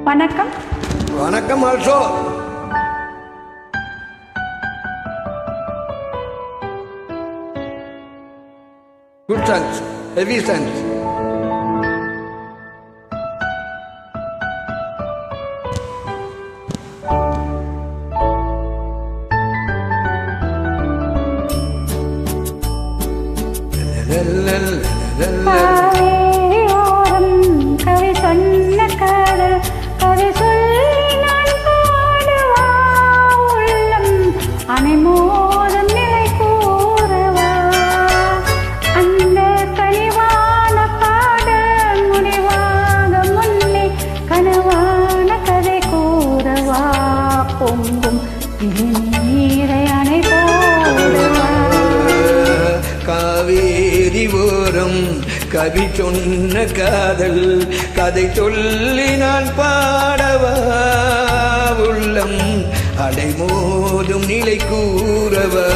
வணக்கம். வணக்கம். Also good songs, heavy songs. கவி சொன்ன காதல் கவி சொல்லி நான் பாடுவா உள்ளம் அனைமோதும் நிலை கூறுவா அந்த கனிவான பாடல் முடிவாக முன்னே கனவான கதை கூறவா பொங்கும் நீரை அணை போடுவா காவேரி ஓரம் கவி சொன்ன காதல் கதை சொல்லி நான் பாடவா உள்ளம் அடைமோதும் நிலை கூறவா.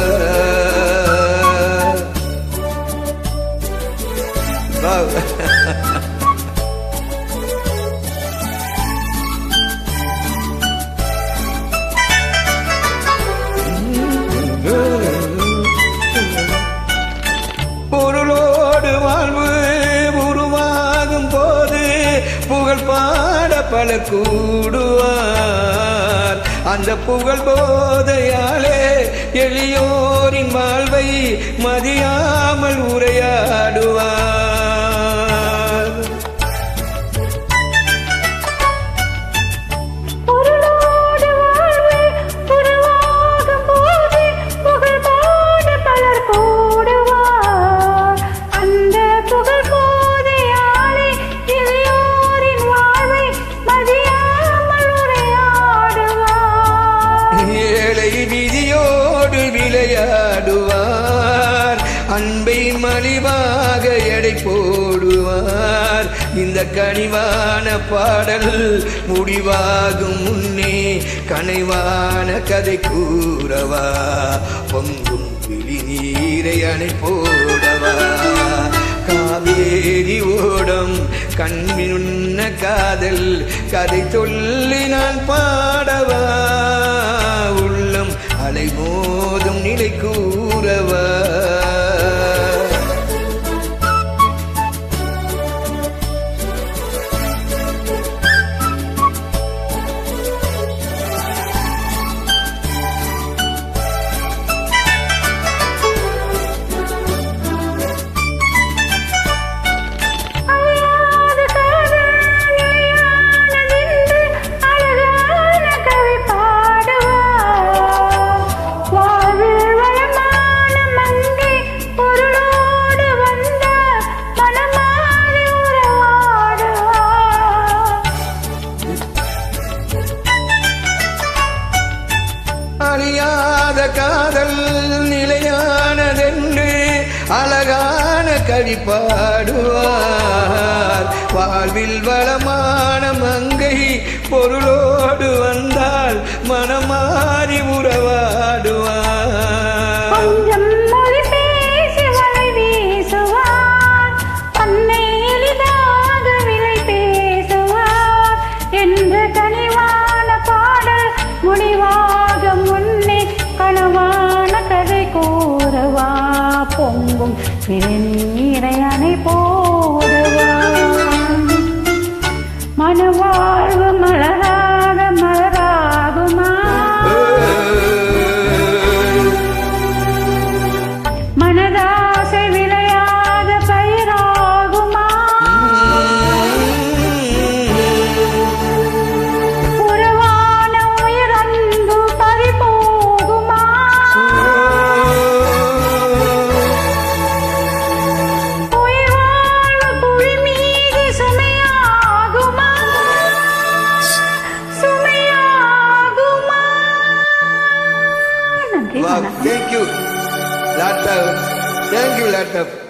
பொருளோடு வாழ்வு உருவாகும் போது புகழ் பாட பல கூடுவார். அந்த புகழ் போதையாலே எளியோரின் வாழ்வை மதியாமல் உரையாடுவார். விதியோடு விளையாடுவார், அன்பை மலிவாக எடை போடுவார். இந்த கனிவான பாடல் முடிவாகும் முன்னே கனைவான கதை கூறவா பொங்கும் விழி நீரை அணை போடவா. காவேரி ஓடம் கண்மினுண்ண காதல் கதை சொல்லி நான் பாடவா உள்ளம் அலைமோதும் நிலை கூறவா. அழியாத காதல் நிலையானதென்று அழகான கவி பாடுவார். வாழ்வில் வளமான மங்கை பொருளோடு வந்தால் மனமாறி உறவாடுவார். பொங்கும் நீரை அணை போடுவா மனவாழ்வு மலராக மலராகுமா மனதாசை விளையாத பயிராகுமா உறவான உயிரன்பு பறிபோகுமா Wow, thank you. Thank you, laptop.